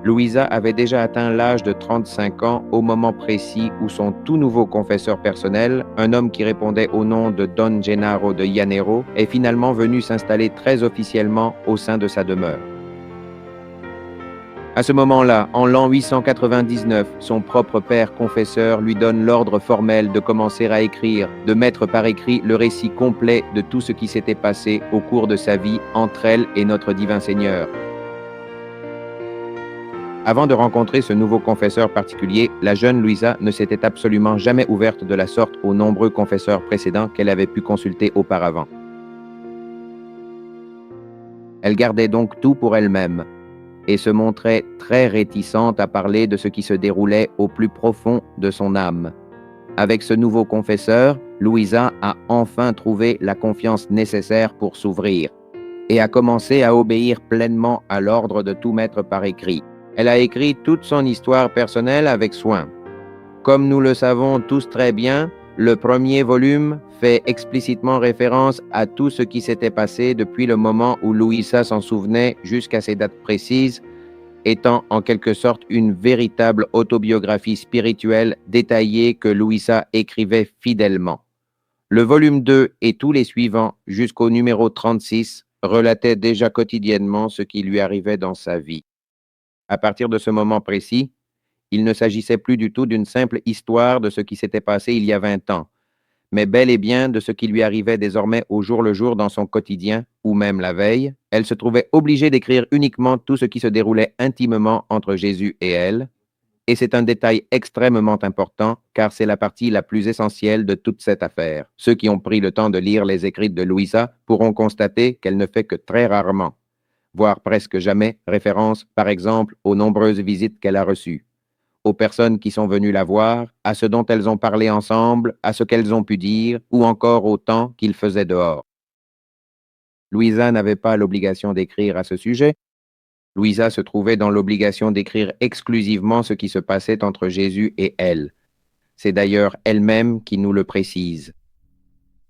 Louisa avait déjà atteint l'âge de 35 ans au moment précis où son tout nouveau confesseur personnel, un homme qui répondait au nom de Don Gennaro de Janeiro, est finalement venu s'installer très officiellement au sein de sa demeure. À ce moment-là, en l'an 899, son propre père confesseur lui donne l'ordre formel de commencer à écrire, de mettre par écrit le récit complet de tout ce qui s'était passé au cours de sa vie entre elle et notre divin Seigneur. Avant de rencontrer ce nouveau confesseur particulier, la jeune Louisa ne s'était absolument jamais ouverte de la sorte aux nombreux confesseurs précédents qu'elle avait pu consulter auparavant. Elle gardait donc tout pour elle-même et se montrait très réticente à parler de ce qui se déroulait au plus profond de son âme. Avec ce nouveau confesseur, Louisa a enfin trouvé la confiance nécessaire pour s'ouvrir et a commencé à obéir pleinement à l'ordre de tout mettre par écrit. Elle a écrit toute son histoire personnelle avec soin. Comme nous le savons tous très bien, le premier volume fait explicitement référence à tout ce qui s'était passé depuis le moment où Louisa s'en souvenait jusqu'à ces dates précises, étant en quelque sorte une véritable autobiographie spirituelle détaillée que Louisa écrivait fidèlement. Le volume 2 et tous les suivants, jusqu'au numéro 36, relataient déjà quotidiennement ce qui lui arrivait dans sa vie. À partir de ce moment précis, il ne s'agissait plus du tout d'une simple histoire de ce qui s'était passé il y a 20 ans, mais bel et bien de ce qui lui arrivait désormais au jour le jour dans son quotidien, ou même la veille. Elle se trouvait obligée d'écrire uniquement tout ce qui se déroulait intimement entre Jésus et elle, et c'est un détail extrêmement important, car c'est la partie la plus essentielle de toute cette affaire. Ceux qui ont pris le temps de lire les écrits de Louisa pourront constater qu'elle ne fait que très rarement, voire presque jamais, référence, par exemple, aux nombreuses visites qu'elle a reçues, aux personnes qui sont venues la voir, à ce dont elles ont parlé ensemble, à ce qu'elles ont pu dire, ou encore au temps qu'il faisait dehors. Louisa n'avait pas l'obligation d'écrire à ce sujet. Louisa se trouvait dans l'obligation d'écrire exclusivement ce qui se passait entre Jésus et elle. C'est d'ailleurs elle-même qui nous le précise.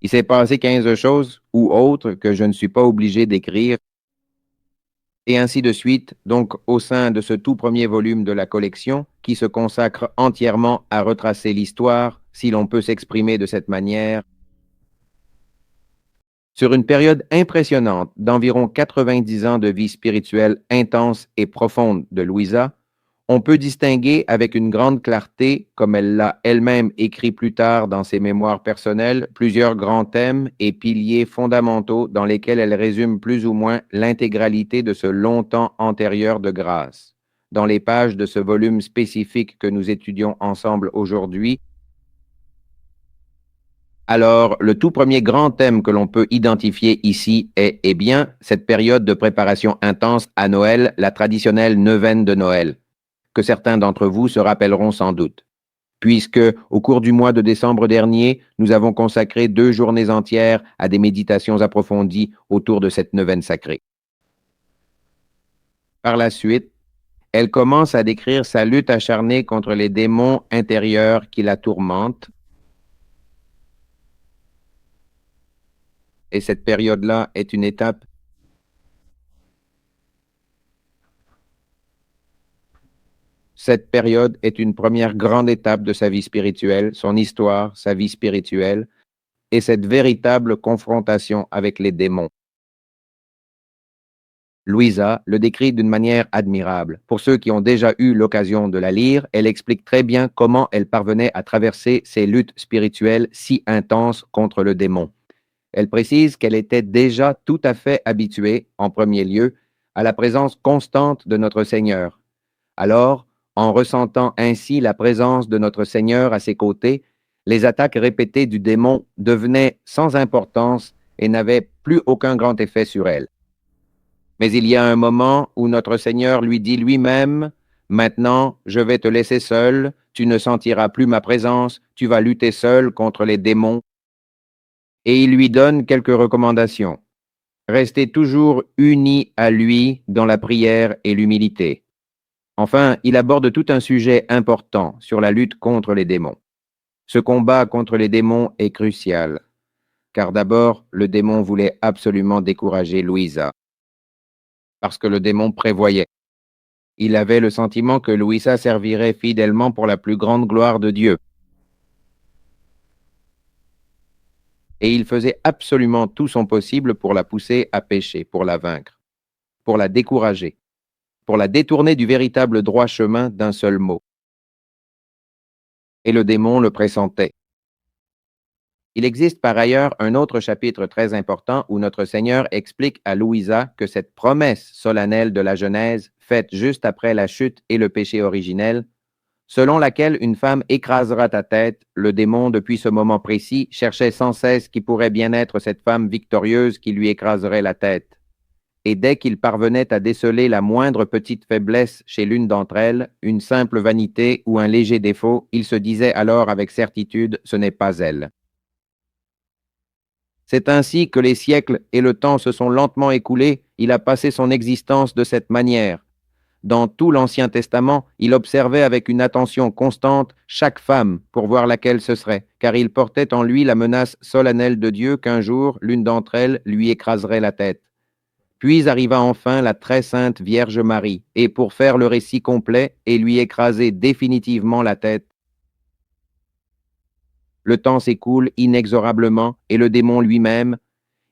Il s'est passé 15 choses ou autres que je ne suis pas obligé d'écrire, et ainsi de suite, donc au sein de ce tout premier volume de la collection, qui se consacre entièrement à retracer l'histoire, si l'on peut s'exprimer de cette manière, sur une période impressionnante d'environ 90 ans de vie spirituelle intense et profonde de Louisa, on peut distinguer avec une grande clarté, comme elle l'a elle-même écrit plus tard dans ses mémoires personnelles, plusieurs grands thèmes et piliers fondamentaux dans lesquels elle résume plus ou moins l'intégralité de ce long temps antérieur de grâce. Dans les pages de ce volume spécifique que nous étudions ensemble aujourd'hui, alors, le tout premier grand thème que l'on peut identifier ici est, eh bien, cette période de préparation intense à Noël, la traditionnelle neuvaine de Noël, que certains d'entre vous se rappelleront sans doute, puisque, au cours du mois de décembre dernier, nous avons consacré 2 journées entières à des méditations approfondies autour de cette neuvaine sacrée. Par la suite, elle commence à décrire sa lutte acharnée contre les démons intérieurs qui la tourmentent, et cette période-là est une étape. Cette période est une première grande étape de sa vie spirituelle, son histoire, sa vie spirituelle, et cette véritable confrontation avec les démons. Louisa le décrit d'une manière admirable. Pour ceux qui ont déjà eu l'occasion de la lire, elle explique très bien comment elle parvenait à traverser ces luttes spirituelles si intenses contre le démon. Elle précise qu'elle était déjà tout à fait habituée, en premier lieu, à la présence constante de notre Seigneur. Alors, en ressentant ainsi la présence de notre Seigneur à ses côtés, les attaques répétées du démon devenaient sans importance et n'avaient plus aucun grand effet sur elle. Mais il y a un moment où notre Seigneur lui dit lui-même, « Maintenant, je vais te laisser seul, tu ne sentiras plus ma présence, tu vas lutter seul contre les démons. » Et il lui donne quelques recommandations. Restez toujours unis à lui dans la prière et l'humilité. Enfin, il aborde tout un sujet important sur la lutte contre les démons. Ce combat contre les démons est crucial, car d'abord, le démon voulait absolument décourager Louisa, parce que le démon prévoyait. Il avait le sentiment que Louisa servirait fidèlement pour la plus grande gloire de Dieu. Et il faisait absolument tout son possible pour la pousser à pécher, pour la vaincre, pour la décourager, pour la détourner du véritable droit chemin d'un seul mot. Et le démon le pressentait. Il existe par ailleurs un autre chapitre très important où notre Seigneur explique à Louisa que cette promesse solennelle de la Genèse, faite juste après la chute et le péché originel, selon laquelle une femme écrasera ta tête, le démon, depuis ce moment précis, cherchait sans cesse qui pourrait bien être cette femme victorieuse qui lui écraserait la tête. Et dès qu'il parvenait à déceler la moindre petite faiblesse chez l'une d'entre elles, une simple vanité ou un léger défaut, il se disait alors avec certitude, ce n'est pas elle. C'est ainsi que les siècles et le temps se sont lentement écoulés, il a passé son existence de cette manière. Dans tout l'Ancien Testament, il observait avec une attention constante chaque femme pour voir laquelle ce serait, car il portait en lui la menace solennelle de Dieu qu'un jour l'une d'entre elles lui écraserait la tête. Puis arriva enfin la très sainte Vierge Marie, et pour faire le récit complet et lui écraser définitivement la tête, le temps s'écoule inexorablement et le démon lui-même,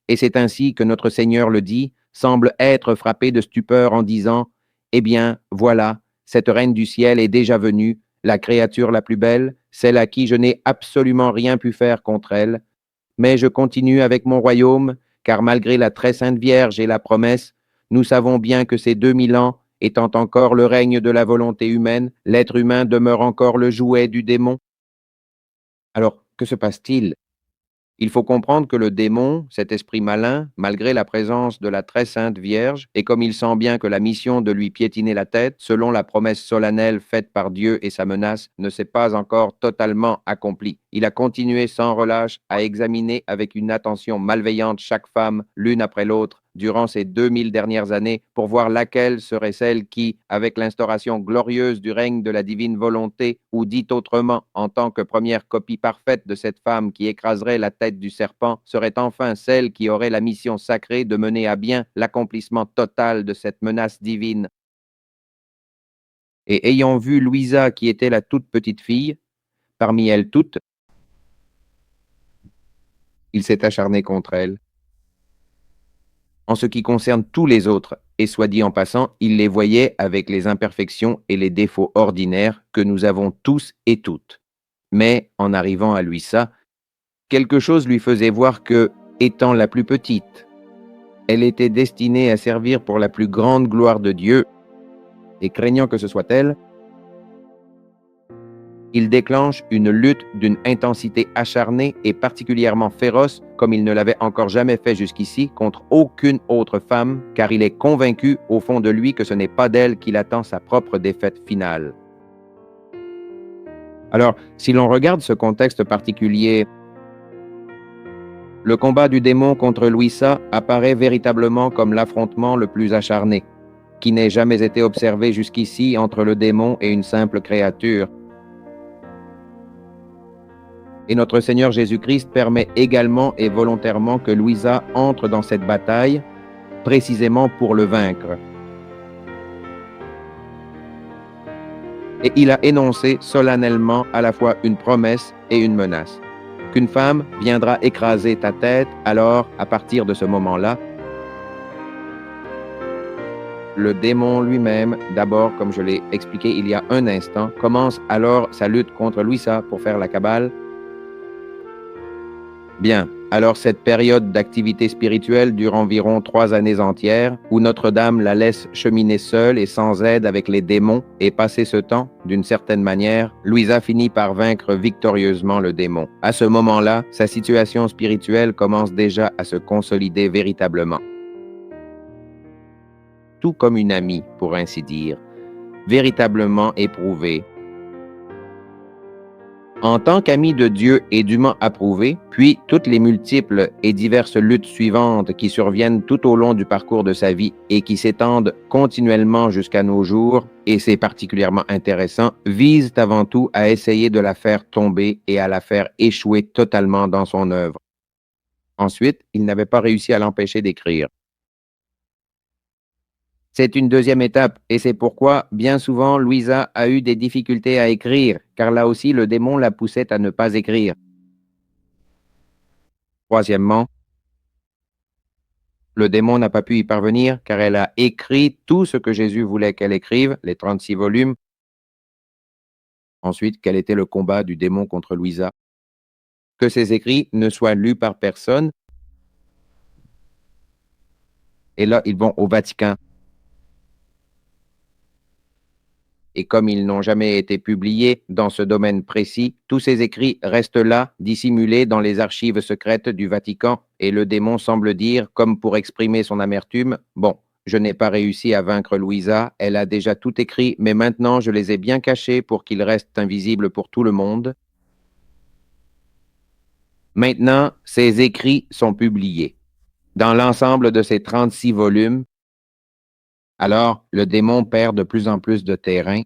et c'est ainsi que notre Seigneur le dit, semble être frappé de stupeur en disant, eh bien, voilà, cette reine du ciel est déjà venue, la créature la plus belle, celle à qui je n'ai absolument rien pu faire contre elle, mais je continue avec mon royaume, car malgré la très sainte Vierge et la promesse, nous savons bien que ces 2000 ans, étant encore le règne de la volonté humaine, l'être humain demeure encore le jouet du démon. Alors, que se passe-t-il? Il faut comprendre que le démon, cet esprit malin, malgré la présence de la très sainte Vierge, et comme il sent bien que la mission de lui piétiner la tête, selon la promesse solennelle faite par Dieu et sa menace, ne s'est pas encore totalement accomplie. Il a continué sans relâche à examiner avec une attention malveillante chaque femme, l'une après l'autre, durant ces 2000 dernières années, pour voir laquelle serait celle qui, avec l'instauration glorieuse du règne de la divine volonté, ou dit autrement, en tant que première copie parfaite de cette femme qui écraserait la tête du serpent, serait enfin celle qui aurait la mission sacrée de mener à bien l'accomplissement total de cette menace divine. Et ayant vu Louisa qui était la toute petite fille, parmi elles toutes, il s'est acharné contre elle. En ce qui concerne tous les autres, et soit dit en passant, il les voyait avec les imperfections et les défauts ordinaires que nous avons tous et toutes. Mais, en arrivant à Louisa, quelque chose lui faisait voir que, étant la plus petite, elle était destinée à servir pour la plus grande gloire de Dieu, et craignant que ce soit elle, il déclenche une lutte d'une intensité acharnée et particulièrement féroce comme il ne l'avait encore jamais fait jusqu'ici contre aucune autre femme, car il est convaincu au fond de lui que ce n'est pas d'elle qu'il attend sa propre défaite finale. Alors, si l'on regarde ce contexte particulier, le combat du démon contre Louisa apparaît véritablement comme l'affrontement le plus acharné, qui n'ait jamais été observé jusqu'ici entre le démon et une simple créature. Et notre Seigneur Jésus-Christ permet également et volontairement que Louisa entre dans cette bataille, précisément pour le vaincre. Et il a énoncé solennellement à la fois une promesse et une menace. Qu'une femme viendra écraser ta tête, alors, à partir de ce moment-là, le démon lui-même, d'abord, comme je l'ai expliqué il y a un instant, commence alors sa lutte contre Louisa pour faire la cabale. Bien, alors cette période d'activité spirituelle dure environ 3 années entières, où Notre-Dame la laisse cheminer seule et sans aide avec les démons, et passé ce temps, d'une certaine manière, Louisa finit par vaincre victorieusement le démon. À ce moment-là, sa situation spirituelle commence déjà à se consolider véritablement. Tout comme une amie, pour ainsi dire, véritablement éprouvée. En tant qu'ami de Dieu et dûment approuvé, puis toutes les multiples et diverses luttes suivantes qui surviennent tout au long du parcours de sa vie et qui s'étendent continuellement jusqu'à nos jours, et c'est particulièrement intéressant, visent avant tout à essayer de la faire tomber et à la faire échouer totalement dans son œuvre. Ensuite, il n'avait pas réussi à l'empêcher d'écrire. C'est une deuxième étape, et c'est pourquoi, bien souvent, Louisa a eu des difficultés à écrire, car là aussi le démon la poussait à ne pas écrire. Troisièmement, le démon n'a pas pu y parvenir, car elle a écrit tout ce que Jésus voulait qu'elle écrive, les 36 volumes. Ensuite, quel était le combat du démon contre Louisa? Que ces écrits ne soient lus par personne. Et là, ils vont au Vatican. Et comme ils n'ont jamais été publiés dans ce domaine précis, tous ces écrits restent là, dissimulés dans les archives secrètes du Vatican, et le démon semble dire, comme pour exprimer son amertume, « Bon, je n'ai pas réussi à vaincre Louisa, elle a déjà tout écrit, mais maintenant je les ai bien cachés pour qu'ils restent invisibles pour tout le monde. Maintenant, ces écrits sont publiés. Dans l'ensemble de ces 36 volumes, alors le démon perd de plus en plus de terrain.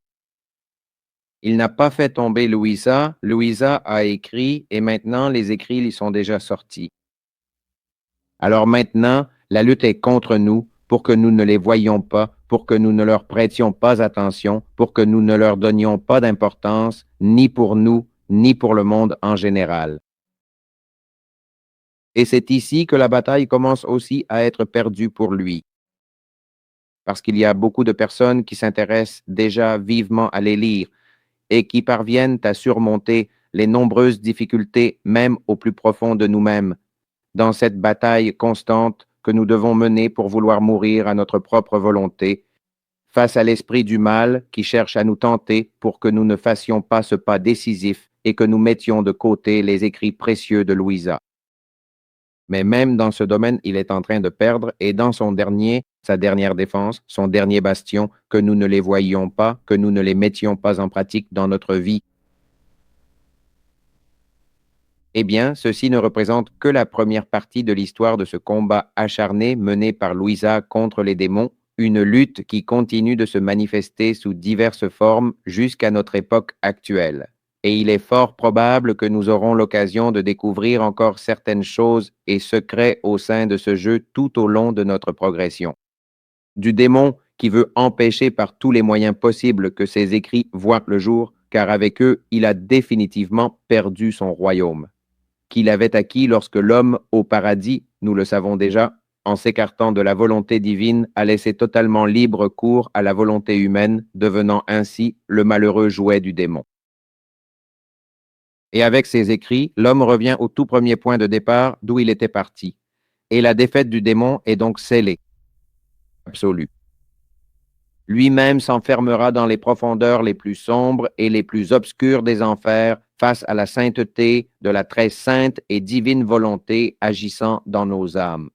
Il n'a pas fait tomber Louisa, Louisa a écrit et maintenant les écrits lui sont déjà sortis. Alors maintenant, la lutte est contre nous pour que nous ne les voyions pas, pour que nous ne leur prêtions pas attention, pour que nous ne leur donnions pas d'importance, ni pour nous, ni pour le monde en général. Et c'est ici que la bataille commence aussi à être perdue pour lui. Parce qu'il y a beaucoup de personnes qui s'intéressent déjà vivement à les lire et qui parviennent à surmonter les nombreuses difficultés même au plus profond de nous-mêmes, dans cette bataille constante que nous devons mener pour vouloir mourir à notre propre volonté, face à l'esprit du mal qui cherche à nous tenter pour que nous ne fassions pas ce pas décisif et que nous mettions de côté les écrits précieux de Louisa. Mais même dans ce domaine, il est en train de perdre, et dans sa dernière défense, son dernier bastion, que nous ne les voyions pas, que nous ne les mettions pas en pratique dans notre vie. Eh bien, ceci ne représente que la première partie de l'histoire de ce combat acharné mené par Louisa contre les démons, une lutte qui continue de se manifester sous diverses formes jusqu'à notre époque actuelle. Et il est fort probable que nous aurons l'occasion de découvrir encore certaines choses et secrets au sein de ce jeu tout au long de notre progression. Du démon qui veut empêcher par tous les moyens possibles que ses écrits voient le jour, car avec eux, il a définitivement perdu son royaume, qu'il avait acquis lorsque l'homme, au paradis, nous le savons déjà, en s'écartant de la volonté divine, a laissé totalement libre cours à la volonté humaine, devenant ainsi le malheureux jouet du démon. Et avec ses écrits, l'homme revient au tout premier point de départ d'où il était parti. Et la défaite du démon est donc scellée, absolue. Lui-même s'enfermera dans les profondeurs les plus sombres et les plus obscures des enfers face à la sainteté de la très sainte et divine volonté agissant dans nos âmes.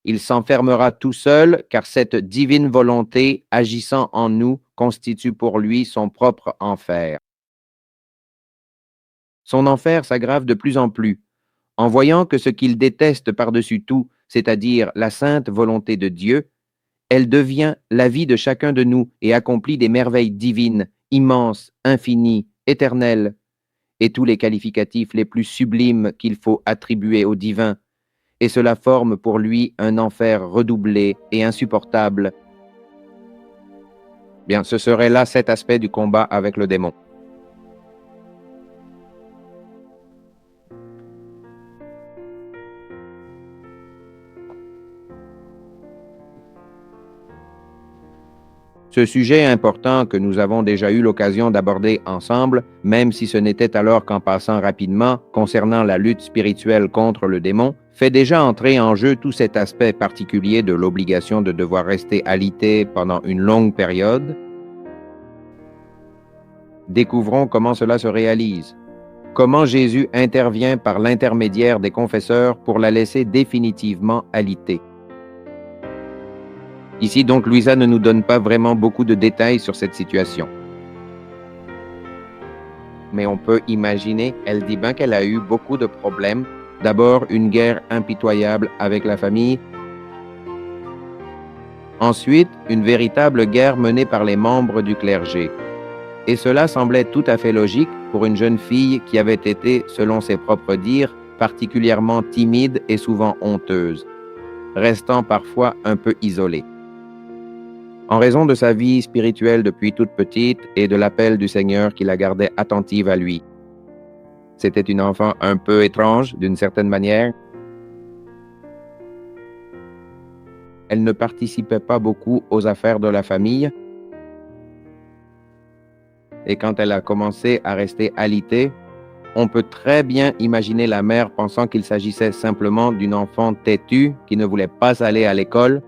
Il s'enfermera tout seul car cette divine volonté agissant en nous constitue pour lui son propre enfer. Son enfer s'aggrave de plus en plus, en voyant que ce qu'il déteste par-dessus tout, c'est-à-dire la sainte volonté de Dieu, elle devient la vie de chacun de nous et accomplit des merveilles divines, immenses, infinies, éternelles, et tous les qualificatifs les plus sublimes qu'il faut attribuer au divin, et cela forme pour lui un enfer redoublé et insupportable. Bien, ce serait là cet aspect du combat avec le démon. Ce sujet important que nous avons déjà eu l'occasion d'aborder ensemble, même si ce n'était alors qu'en passant rapidement, concernant la lutte spirituelle contre le démon, fait déjà entrer en jeu tout cet aspect particulier de l'obligation de devoir rester alité pendant une longue période. Découvrons comment cela se réalise. Comment Jésus intervient par l'intermédiaire des confesseurs pour la laisser définitivement alitée. Ici, donc, Louisa ne nous donne pas vraiment beaucoup de détails sur cette situation. Mais on peut imaginer, elle dit bien qu'elle a eu beaucoup de problèmes. D'abord, une guerre impitoyable avec la famille. Ensuite, une véritable guerre menée par les membres du clergé. Et cela semblait tout à fait logique pour une jeune fille qui avait été, selon ses propres dires, particulièrement timide et souvent honteuse, restant parfois un peu isolée. en raison de sa vie spirituelle depuis toute petite et de l'appel du Seigneur qui la gardait attentive à lui. C'était une enfant un peu étrange, d'une certaine manière. Elle ne participait pas beaucoup aux affaires de la famille, et quand elle a commencé à rester alitée, on peut très bien imaginer la mère pensant qu'il s'agissait simplement d'une enfant têtue qui ne voulait pas aller à l'école,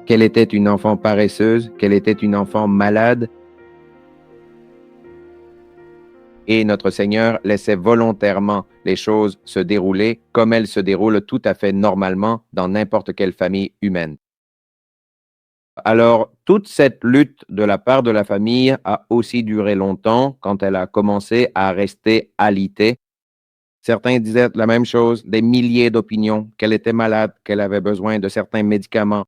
qu'elle était une enfant paresseuse, qu'elle était une enfant malade. Et notre Seigneur laissait volontairement les choses se dérouler comme elles se déroulent tout à fait normalement dans n'importe quelle famille humaine. Alors, toute cette lutte de la part de la famille a aussi duré longtemps quand elle a commencé à rester alitée. Certains disaient la même chose, des milliers d'opinions, qu'elle était malade, qu'elle avait besoin de certains médicaments,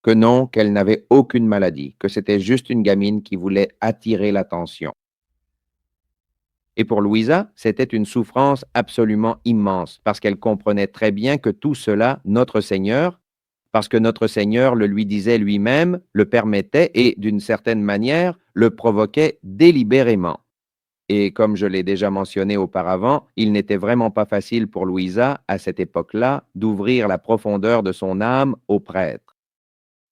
que non, qu'elle n'avait aucune maladie, que c'était juste une gamine qui voulait attirer l'attention. Et pour Louisa, c'était une souffrance absolument immense, parce qu'elle comprenait très bien que tout cela, notre Seigneur, parce que notre Seigneur le lui disait lui-même, le permettait et, d'une certaine manière, le provoquait délibérément. Et comme je l'ai déjà mentionné auparavant, il n'était vraiment pas facile pour Louisa, à cette époque-là, d'ouvrir la profondeur de son âme au prêtre,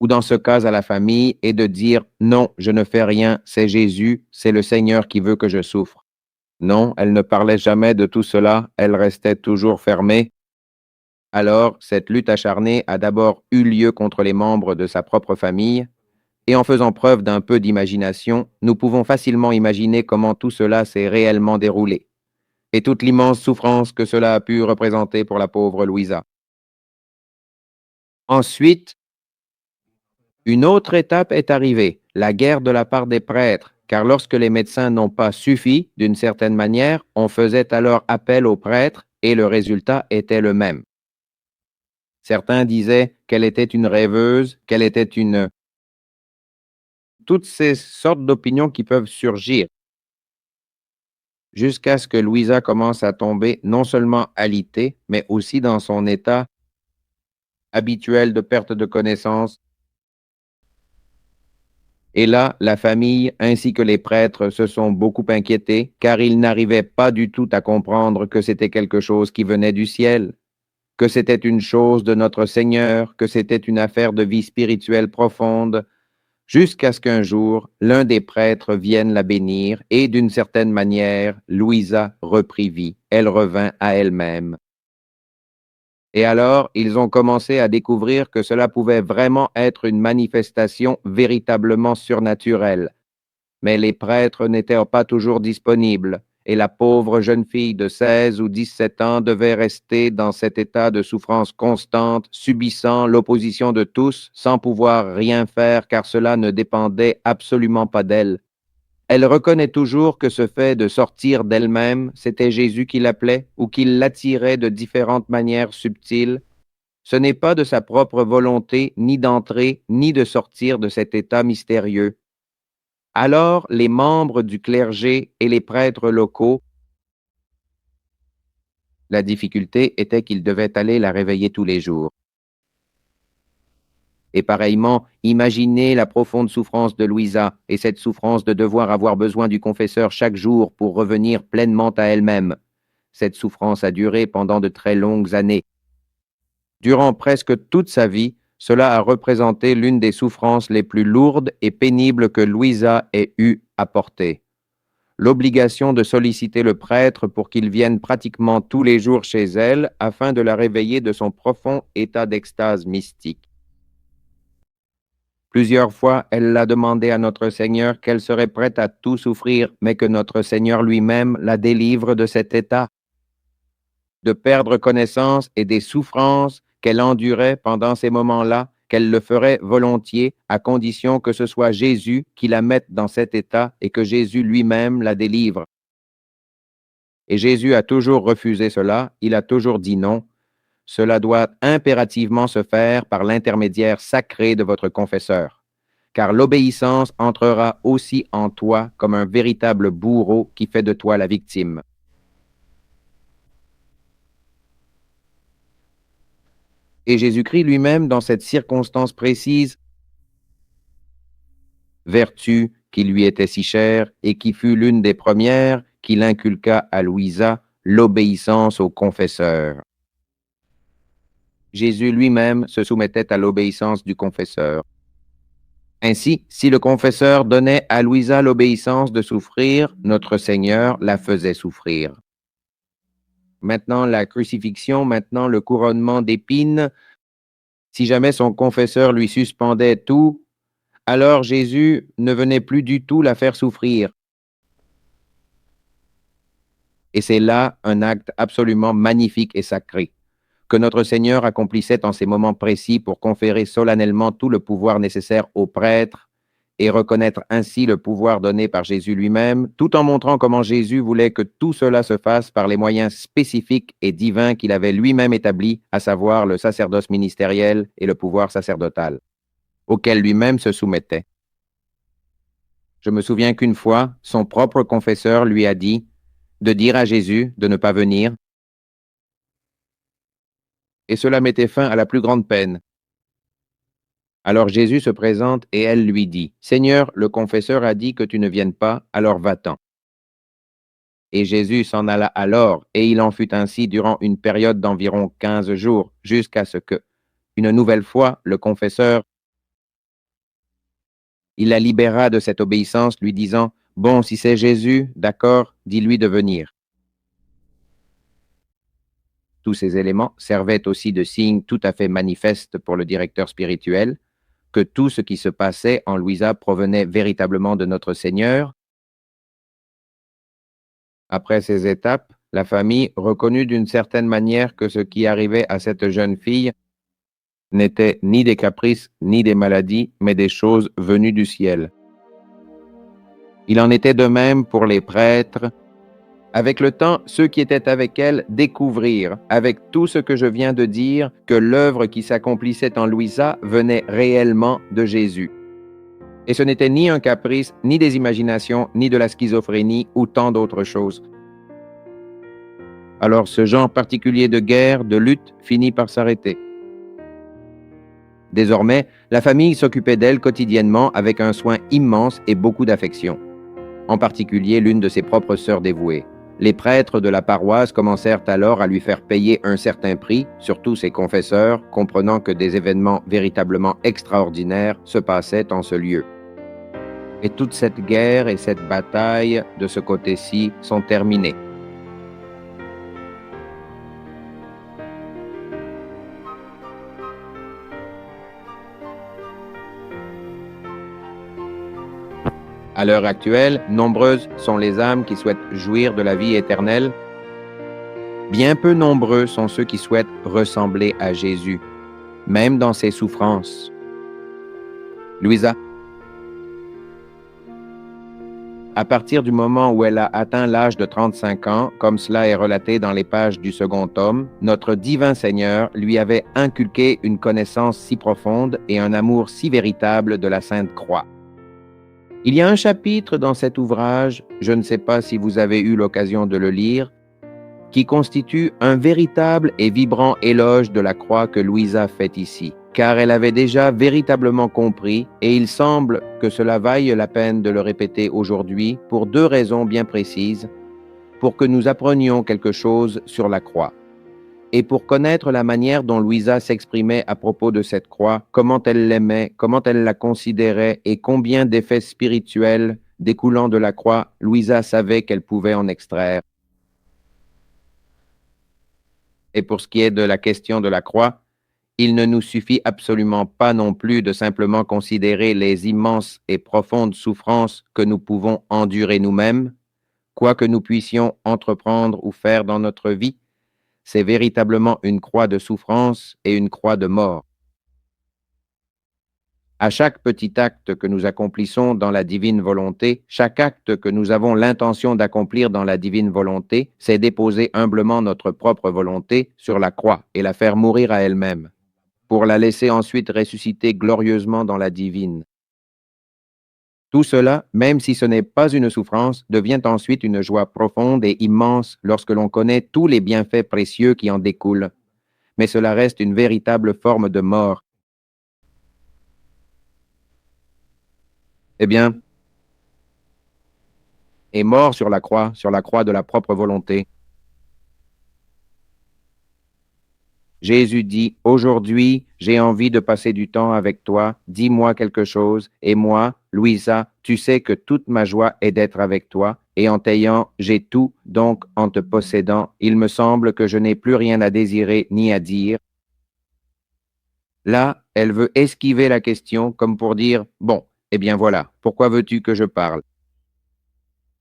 ou dans ce cas à la famille, et de dire non, je ne fais rien, c'est Jésus, c'est le Seigneur qui veut que je souffre. Non, elle ne parlait jamais de tout cela, elle restait toujours fermée. Alors, cette lutte acharnée a d'abord eu lieu contre les membres de sa propre famille, et en faisant preuve d'un peu d'imagination, nous pouvons facilement imaginer comment tout cela s'est réellement déroulé, et toute l'immense souffrance que cela a pu représenter pour la pauvre Louisa. Ensuite, une autre étape est arrivée, la guerre de la part des prêtres, car lorsque les médecins n'ont pas suffi, d'une certaine manière, on faisait alors appel aux prêtres, et le résultat était le même. Certains disaient qu'elle était une rêveuse, qu'elle était une... Toutes ces sortes d'opinions qui peuvent surgir, jusqu'à ce que Louisa commence à tomber non seulement alitée, mais aussi dans son état habituel de perte de connaissance. Et là, la famille ainsi que les prêtres se sont beaucoup inquiétés, car ils n'arrivaient pas du tout à comprendre que c'était quelque chose qui venait du ciel, que c'était une chose de notre Seigneur, que c'était une affaire de vie spirituelle profonde, jusqu'à ce qu'un jour, l'un des prêtres vienne la bénir, et d'une certaine manière, Louisa reprit vie, elle revint à elle-même. Et alors, ils ont commencé à découvrir que cela pouvait vraiment être une manifestation véritablement surnaturelle. Mais les prêtres n'étaient pas toujours disponibles, et la pauvre jeune fille de 16 ou 17 ans devait rester dans cet état de souffrance constante, subissant l'opposition de tous, sans pouvoir rien faire car cela ne dépendait absolument pas d'elle. Elle reconnaît toujours que ce fait de sortir d'elle-même, c'était Jésus qui l'appelait ou qui l'attirait de différentes manières subtiles. Ce n'est pas de sa propre volonté ni d'entrer ni de sortir de cet état mystérieux. Alors les membres du clergé et les prêtres locaux, la difficulté était qu'ils devaient aller la réveiller tous les jours. Et pareillement, imaginez la profonde souffrance de Louisa et cette souffrance de devoir avoir besoin du confesseur chaque jour pour revenir pleinement à elle-même. Cette souffrance a duré pendant de très longues années. Durant presque toute sa vie, cela a représenté l'une des souffrances les plus lourdes et pénibles que Louisa ait eu à porter. L'obligation de solliciter le prêtre pour qu'il vienne pratiquement tous les jours chez elle afin de la réveiller de son profond état d'extase mystique. Plusieurs fois, elle l'a demandé à notre Seigneur qu'elle serait prête à tout souffrir, mais que notre Seigneur lui-même la délivre de cet état, de perdre connaissance et des souffrances qu'elle endurait pendant ces moments-là, qu'elle le ferait volontiers, à condition que ce soit Jésus qui la mette dans cet état et que Jésus lui-même la délivre. Et Jésus a toujours refusé cela, il a toujours dit non. Cela doit impérativement se faire par l'intermédiaire sacré de votre confesseur, car l'obéissance entrera aussi en toi comme un véritable bourreau qui fait de toi la victime. Et Jésus-Christ lui-même, dans cette circonstance précise, vertu qui lui était si chère et qui fut l'une des premières qu'il inculqua à Louisa, l'obéissance au confesseur. Jésus lui-même se soumettait à l'obéissance du confesseur. Ainsi, si le confesseur donnait à Louisa l'obéissance de souffrir, notre Seigneur la faisait souffrir. Maintenant la crucifixion, maintenant le couronnement d'épines, si jamais son confesseur lui suspendait tout, alors Jésus ne venait plus du tout la faire souffrir. Et c'est là un acte absolument magnifique et sacré, que notre Seigneur accomplissait en ces moments précis pour conférer solennellement tout le pouvoir nécessaire aux prêtres et reconnaître ainsi le pouvoir donné par Jésus lui-même, tout en montrant comment Jésus voulait que tout cela se fasse par les moyens spécifiques et divins qu'il avait lui-même établis, à savoir le sacerdoce ministériel et le pouvoir sacerdotal, auquel lui-même se soumettait. Je me souviens qu'une fois, son propre confesseur lui a dit de dire à Jésus de ne pas venir, et cela mettait fin à la plus grande peine. Alors Jésus se présente et elle lui dit, « Seigneur, le confesseur a dit que tu ne viennes pas, alors va-t'en. » Et Jésus s'en alla alors, et il en fut ainsi durant une période d'environ 15 jours, jusqu'à ce que, une nouvelle fois, le confesseur, il la libéra de cette obéissance, lui disant, « Bon, si c'est Jésus, d'accord, dis-lui de venir. » Tous ces éléments servaient aussi de signe tout à fait manifeste pour le directeur spirituel, que tout ce qui se passait en Louisa provenait véritablement de notre Seigneur. Après ces étapes, la famille reconnut d'une certaine manière que ce qui arrivait à cette jeune fille n'était ni des caprices ni des maladies, mais des choses venues du ciel. Il en était de même pour les prêtres. Avec le temps, ceux qui étaient avec elle découvrirent, avec tout ce que je viens de dire, que l'œuvre qui s'accomplissait en Louisa venait réellement de Jésus. Et ce n'était ni un caprice, ni des imaginations, ni de la schizophrénie ou tant d'autres choses. Alors ce genre particulier de guerre, de lutte, finit par s'arrêter. Désormais, la famille s'occupait d'elle quotidiennement avec un soin immense et beaucoup d'affection. En particulier l'une de ses propres sœurs dévouées. Les prêtres de la paroisse commencèrent alors à lui faire payer un certain prix, surtout ses confesseurs, comprenant que des événements véritablement extraordinaires se passaient en ce lieu. Et toute cette guerre et cette bataille de ce côté-ci sont terminées. À l'heure actuelle, nombreuses sont les âmes qui souhaitent jouir de la vie éternelle. Bien peu nombreux sont ceux qui souhaitent ressembler à Jésus, même dans ses souffrances. Louisa, à partir du moment où elle a atteint l'âge de 35 ans, comme cela est relaté dans les pages du second tome, notre divin Seigneur lui avait inculqué une connaissance si profonde et un amour si véritable de la Sainte Croix. Il y a un chapitre dans cet ouvrage, je ne sais pas si vous avez eu l'occasion de le lire, qui constitue un véritable et vibrant éloge de la croix que Louisa fait ici, car elle avait déjà véritablement compris, et il semble que cela vaille la peine de le répéter aujourd'hui pour deux raisons bien précises, pour que nous apprenions quelque chose sur la croix, et pour connaître la manière dont Louisa s'exprimait à propos de cette croix, comment elle l'aimait, comment elle la considérait, et combien d'effets spirituels découlant de la croix, Louisa savait qu'elle pouvait en extraire. Et pour ce qui est de la question de la croix, il ne nous suffit absolument pas non plus de simplement considérer les immenses et profondes souffrances que nous pouvons endurer nous-mêmes, quoi que nous puissions entreprendre ou faire dans notre vie, c'est véritablement une croix de souffrance et une croix de mort. À chaque petit acte que nous accomplissons dans la divine volonté, chaque acte que nous avons l'intention d'accomplir dans la divine volonté, c'est déposer humblement notre propre volonté sur la croix et la faire mourir à elle-même, pour la laisser ensuite ressusciter glorieusement dans la divine. Tout cela, même si ce n'est pas une souffrance, devient ensuite une joie profonde et immense lorsque l'on connaît tous les bienfaits précieux qui en découlent. Mais cela reste une véritable forme de mort. eh bien, est mort sur la croix de la propre volonté. Jésus dit, aujourd'hui, j'ai envie de passer du temps avec toi, dis-moi quelque chose, et moi, Louisa, tu sais que toute ma joie est d'être avec toi, et en t'ayant, j'ai tout, donc en te possédant, il me semble que je n'ai plus rien à désirer ni à dire. Là, elle veut esquiver la question comme pour dire, bon, eh bien voilà, pourquoi veux-tu que je parle?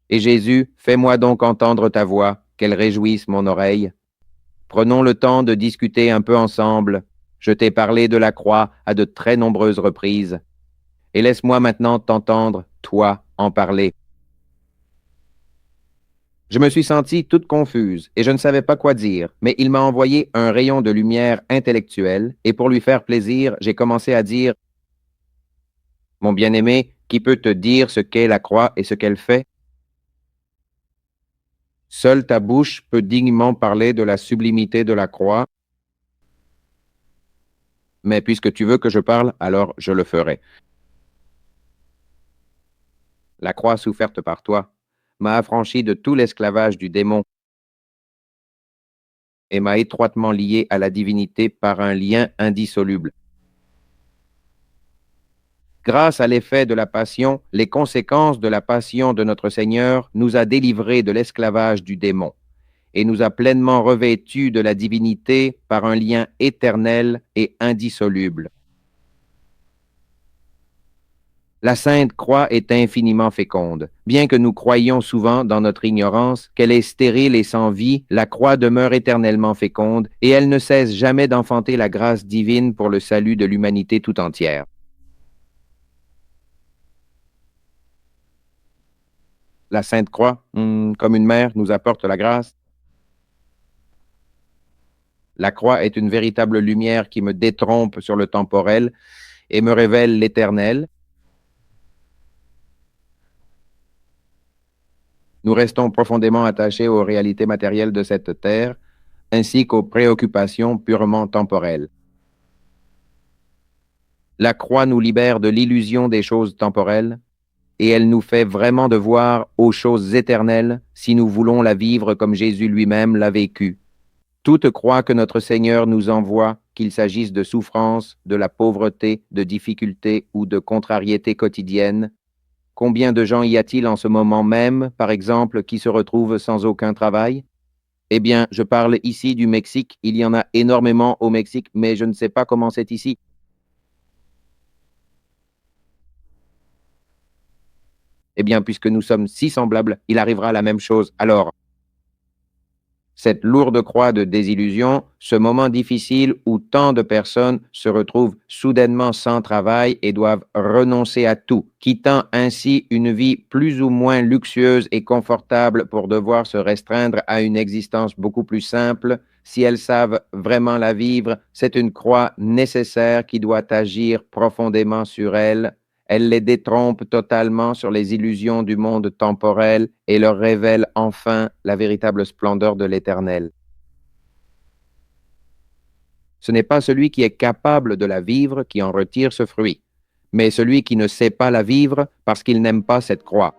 Et Jésus, fais-moi donc entendre ta voix, qu'elle réjouisse mon oreille. Prenons le temps de discuter un peu ensemble. Je t'ai parlé de la croix à de très nombreuses reprises. Et laisse-moi maintenant t'entendre, toi, en parler. Je me suis sentie toute confuse et je ne savais pas quoi dire, mais il m'a envoyé un rayon de lumière intellectuelle et pour lui faire plaisir, j'ai commencé à dire, mon bien-aimé, qui peut te dire ce qu'est la croix et ce qu'elle fait? Seule ta bouche peut dignement parler de la sublimité de la croix, mais puisque tu veux que je parle, alors je le ferai. La croix soufferte par toi m'a affranchi de tout l'esclavage du démon et m'a étroitement lié à la divinité par un lien indissoluble. Grâce à l'effet de la passion, les conséquences de la passion de notre Seigneur nous a délivrés de l'esclavage du démon et nous a pleinement revêtus de la divinité par un lien éternel et indissoluble. La Sainte Croix est infiniment féconde. Bien que nous croyions souvent, dans notre ignorance, qu'elle est stérile et sans vie, la Croix demeure éternellement féconde et elle ne cesse jamais d'enfanter la grâce divine pour le salut de l'humanité tout entière. La Sainte Croix, comme une mère, nous apporte la grâce. La croix est une véritable lumière qui me détrompe sur le temporel et me révèle l'éternel. Nous restons profondément attachés aux réalités matérielles de cette terre, ainsi qu'aux préoccupations purement temporelles. La croix nous libère de l'illusion des choses temporelles, et elle nous fait vraiment devoir aux choses éternelles si nous voulons la vivre comme Jésus lui-même l'a vécue. Toute croix que notre Seigneur nous envoie, qu'il s'agisse de souffrance, de la pauvreté, de difficultés ou de contrariétés quotidiennes, combien de gens y a-t-il en ce moment même, par exemple, qui se retrouvent sans aucun travail? Eh bien, je parle ici du Mexique, il y en a énormément au Mexique, mais je ne sais pas comment c'est ici. Eh bien, puisque nous sommes si semblables, il arrivera la même chose. Alors, cette lourde croix de désillusion, ce moment difficile où tant de personnes se retrouvent soudainement sans travail et doivent renoncer à tout, quittant ainsi une vie plus ou moins luxueuse et confortable pour devoir se restreindre à une existence beaucoup plus simple, si elles savent vraiment la vivre, c'est une croix nécessaire qui doit agir profondément sur elles. Elle les détrompe totalement sur les illusions du monde temporel et leur révèle enfin la véritable splendeur de l'Éternel. Ce n'est pas celui qui est capable de la vivre qui en retire ce fruit, mais celui qui ne sait pas la vivre parce qu'il n'aime pas cette croix.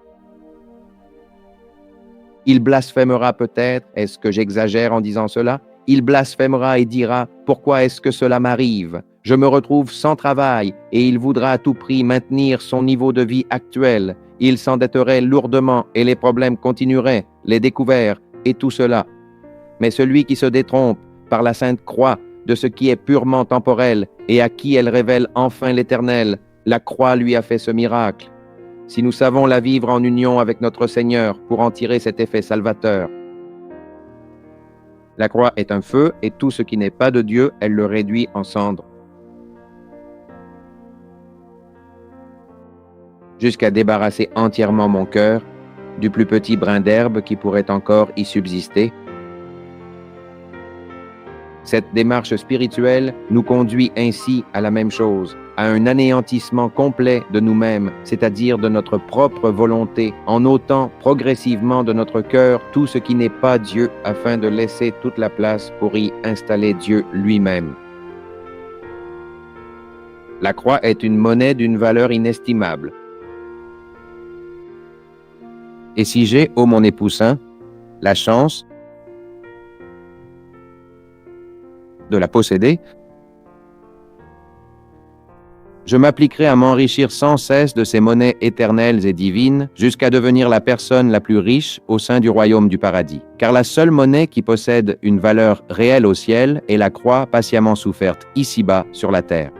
Il blasphémera peut-être, est-ce que j'exagère en disant cela? Il blasphémera et dira, pourquoi est-ce que cela m'arrive? Je me retrouve sans travail et il voudra à tout prix maintenir son niveau de vie actuel. Il s'endetterait lourdement et les problèmes continueraient, les découvertes et tout cela. Mais celui qui se détrompe par la Sainte Croix de ce qui est purement temporel et à qui elle révèle enfin l'Éternel, la croix lui a fait ce miracle. Si nous savons la vivre en union avec notre Seigneur pour en tirer cet effet salvateur. La croix est un feu et tout ce qui n'est pas de Dieu, elle le réduit en cendres. Jusqu'à débarrasser entièrement mon cœur du plus petit brin d'herbe qui pourrait encore y subsister. Cette démarche spirituelle nous conduit ainsi à la même chose, à un anéantissement complet de nous-mêmes, c'est-à-dire de notre propre volonté, en ôtant progressivement de notre cœur tout ce qui n'est pas Dieu, afin de laisser toute la place pour y installer Dieu lui-même. La croix est une monnaie d'une valeur inestimable. Et si j'ai, ô mon époux saint, la chance de la posséder, je m'appliquerai à m'enrichir sans cesse de ces monnaies éternelles et divines jusqu'à devenir la personne la plus riche au sein du royaume du paradis. Car la seule monnaie qui possède une valeur réelle au ciel est la croix patiemment soufferte ici-bas sur la terre.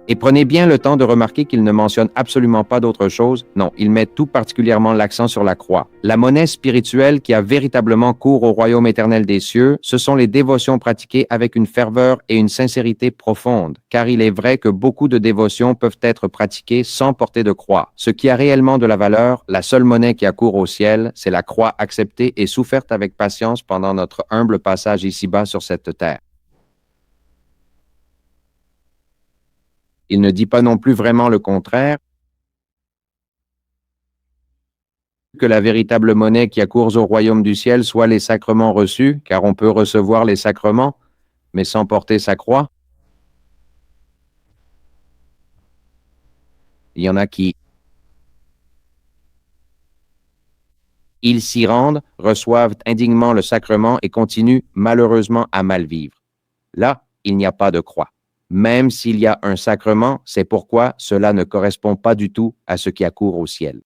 Et prenez bien le temps de remarquer qu'il ne mentionne absolument pas d'autre chose. Non, il met tout particulièrement l'accent sur la croix. La monnaie spirituelle qui a véritablement cours au royaume éternel des cieux, ce sont les dévotions pratiquées avec une ferveur et une sincérité profonde. Car il est vrai que beaucoup de dévotions peuvent être pratiquées sans porter de croix. Ce qui a réellement de la valeur, la seule monnaie qui a cours au ciel, c'est la croix acceptée et soufferte avec patience pendant notre humble passage ici-bas sur cette terre. Il ne dit pas non plus vraiment le contraire, que la véritable monnaie qui accourt au royaume du ciel soit les sacrements reçus, car on peut recevoir les sacrements, mais sans porter sa croix. Il y en a qui, ils s'y rendent, reçoivent indignement le sacrement et continuent malheureusement à mal vivre. Là, il n'y a pas de croix. Même s'il y a un sacrement, c'est pourquoi cela ne correspond pas du tout à ce qui accourt au ciel.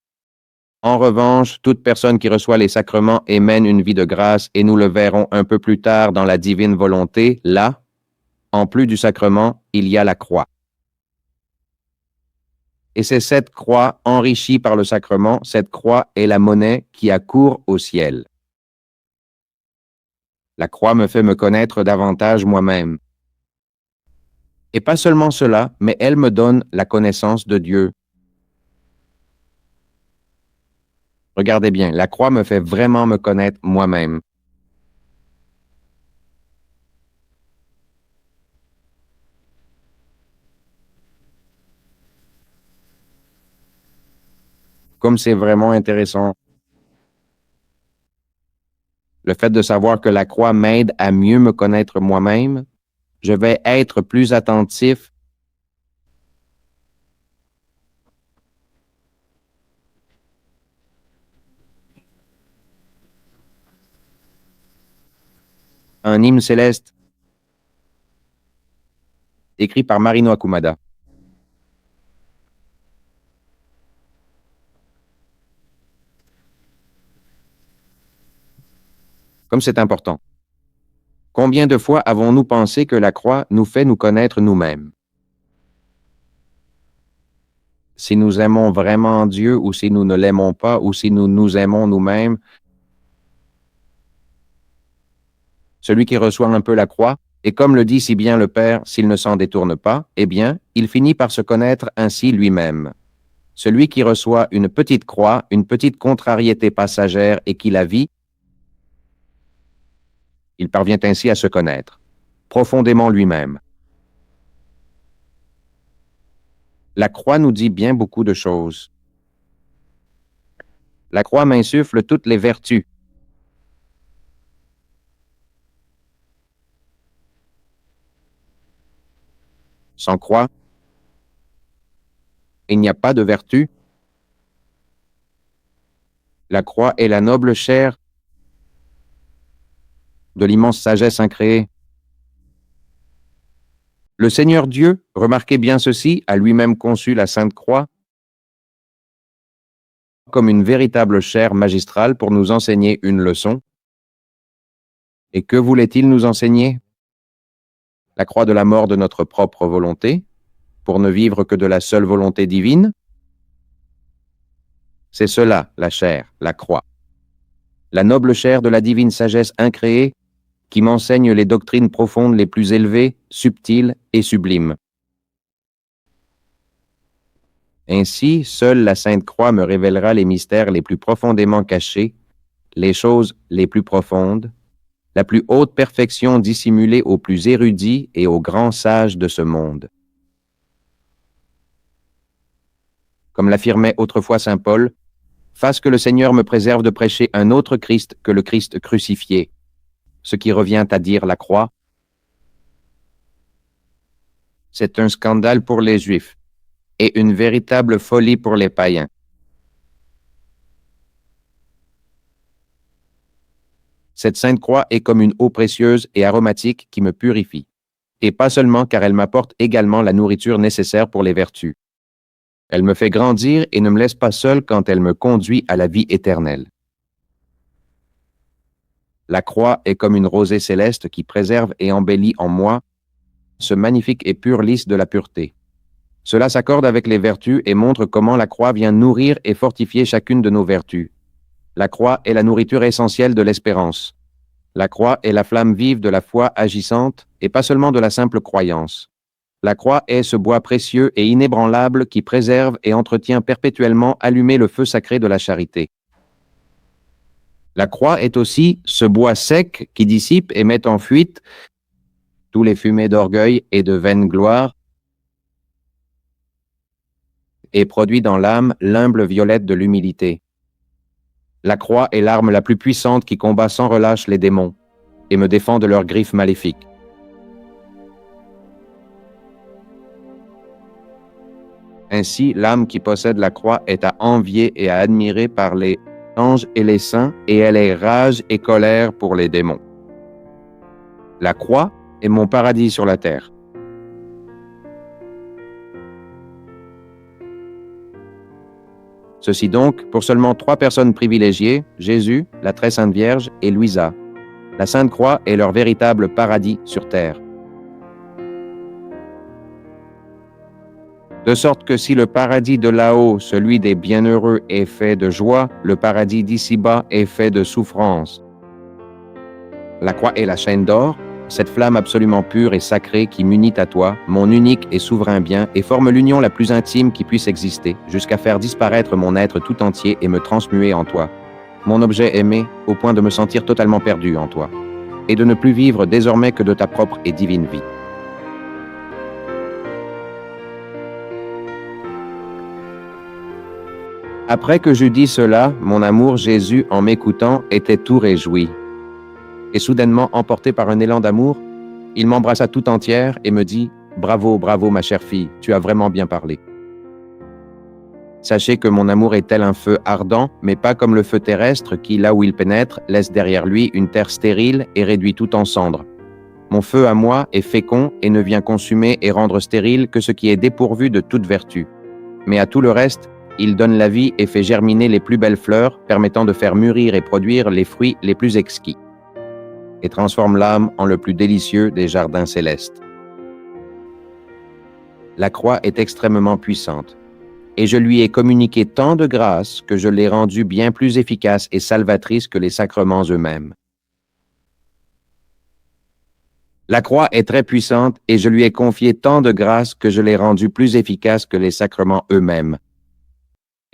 En revanche, toute personne qui reçoit les sacrements et mène une vie de grâce, et nous le verrons un peu plus tard dans la divine volonté, là, en plus du sacrement, il y a la croix. Et c'est cette croix enrichie par le sacrement, cette croix est la monnaie qui accourt au ciel. La croix me fait me connaître davantage moi-même. Et pas seulement cela, mais elle me donne la connaissance de Dieu. Regardez bien, la croix me fait vraiment me connaître moi-même. Comme c'est vraiment intéressant. Le fait de savoir que la croix m'aide à mieux me connaître moi-même, je vais être plus attentif à un hymne céleste écrit par Marino Akumada. Comme c'est important. Combien de fois avons-nous pensé que la croix nous fait nous connaître nous-mêmes? Si nous aimons vraiment Dieu ou si nous ne l'aimons pas ou si nous nous aimons nous-mêmes, celui qui reçoit un peu la croix, et comme le dit si bien le Père, s'il ne s'en détourne pas, eh bien, il finit par se connaître ainsi lui-même. Celui qui reçoit une petite croix, une petite contrariété passagère et qui la vit, il parvient ainsi à se connaître, profondément lui-même. La croix nous dit bien beaucoup de choses. La croix m'insuffle toutes les vertus. Sans croix, il n'y a pas de vertu. La croix est la noble chair de l'immense sagesse incréée. Le Seigneur Dieu, remarquez bien ceci, a lui-même conçu la Sainte Croix comme une véritable chaire magistrale pour nous enseigner une leçon. Et que voulait-il nous enseigner? La croix de la mort de notre propre volonté, pour ne vivre que de la seule volonté divine? C'est cela, la chair, la croix. La noble chair de la divine sagesse incréée qui m'enseigne les doctrines profondes les plus élevées, subtiles et sublimes. Ainsi, seule la Sainte Croix me révélera les mystères les plus profondément cachés, les choses les plus profondes, la plus haute perfection dissimulée aux plus érudits et aux grands sages de ce monde. Comme l'affirmait autrefois saint Paul, fasse que le Seigneur me préserve de prêcher un autre Christ que le Christ crucifié, ce qui revient à dire la croix, C'est un scandale pour les Juifs et une véritable folie pour les païens. Cette sainte croix est comme une eau précieuse et aromatique qui me purifie. Et pas seulement car elle m'apporte également la nourriture nécessaire pour les vertus. Elle me fait grandir et ne me laisse pas seul quand elle me conduit à la vie éternelle. La croix est comme une rosée céleste qui préserve et embellit en moi ce magnifique et pur lys de la pureté. Cela s'accorde avec les vertus et montre comment la croix vient nourrir et fortifier chacune de nos vertus. La croix est la nourriture essentielle de l'espérance. La croix est la flamme vive de la foi agissante et pas seulement de la simple croyance. La croix est ce bois précieux et inébranlable qui préserve et entretient perpétuellement allumé le feu sacré de la charité. La croix est aussi ce bois sec qui dissipe et met en fuite tous les fumées d'orgueil et de vaine gloire et produit dans l'âme l'humble violette de l'humilité. La croix est l'arme la plus puissante qui combat sans relâche les démons et me défend de leurs griffes maléfiques. Ainsi, l'âme qui possède la croix est à envier et à admirer par les anges et les saints, et elle est rage et colère pour les démons. La croix est mon paradis sur la terre. Ceci donc pour seulement 3 personnes privilégiées, Jésus, la très sainte Vierge et Louisa. La Sainte Croix est leur véritable paradis sur terre. De sorte que si le paradis de là-haut, celui des bienheureux, est fait de joie, le paradis d'ici-bas est fait de souffrance. La croix est la chaîne d'or, cette flamme absolument pure et sacrée qui m'unit à toi, mon unique et souverain bien, et forme l'union la plus intime qui puisse exister, jusqu'à faire disparaître mon être tout entier et me transmuer en toi. Mon objet aimé, au point de me sentir totalement perdu en toi, et de ne plus vivre désormais que de ta propre et divine vie. Après que j'eus dit cela, mon amour Jésus, en m'écoutant, était tout réjoui. Et soudainement, emporté par un élan d'amour, il m'embrassa tout entière et me dit « Bravo, bravo, ma chère fille, tu as vraiment bien parlé. » Sachez que mon amour est tel un feu ardent, mais pas comme le feu terrestre qui, là où il pénètre, laisse derrière lui une terre stérile et réduit tout en cendres. Mon feu à moi est fécond et ne vient consumer et rendre stérile que ce qui est dépourvu de toute vertu. Mais à tout le reste, il donne la vie et fait germiner les plus belles fleurs, permettant de faire mûrir et produire les fruits les plus exquis, et transforme l'âme en le plus délicieux des jardins célestes. La croix est extrêmement puissante, et je lui ai communiqué tant de grâce que je l'ai rendue bien plus efficace et salvatrice que les sacrements eux-mêmes. La croix est très puissante, et je lui ai confié tant de grâce que je l'ai rendue plus efficace que les sacrements eux-mêmes.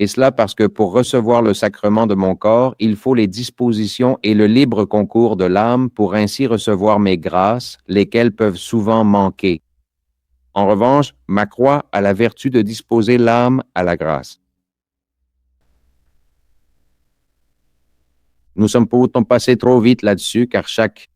Et cela parce que pour recevoir le sacrement de mon corps, il faut les dispositions et le libre concours de l'âme pour ainsi recevoir mes grâces, lesquelles peuvent souvent manquer. En revanche, ma croix a la vertu de disposer l'âme à la grâce. Nous sommes pourtant passés trop vite là-dessus, car chaque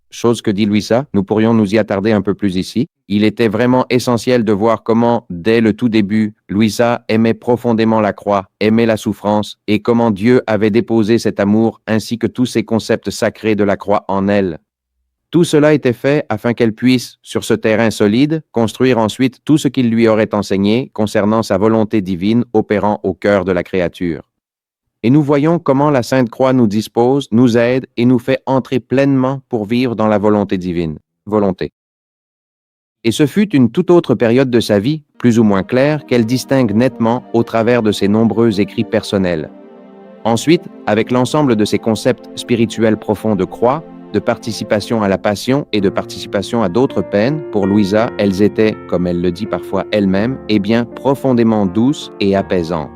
chose que dit Louisa, nous pourrions nous y attarder un peu plus ici. Il était vraiment essentiel de voir comment, dès le tout début, Louisa aimait profondément la croix, aimait la souffrance, et comment Dieu avait déposé cet amour ainsi que tous ces concepts sacrés de la croix en elle. Tout cela était fait afin qu'elle puisse, sur ce terrain solide, construire ensuite tout ce qu'il lui aurait enseigné concernant sa volonté divine opérant au cœur de la créature. Et nous voyons comment la Sainte Croix nous dispose, nous aide et nous fait entrer pleinement pour vivre dans la volonté divine. Volonté. Et ce fut une toute autre période de sa vie, plus ou moins claire, qu'elle distingue nettement au travers de ses nombreux écrits personnels. Ensuite, avec l'ensemble de ses concepts spirituels profonds de croix, de participation à la passion et de participation à d'autres peines, pour Louisa, elles étaient, comme elle le dit parfois elle-même, eh bien profondément douces et apaisantes.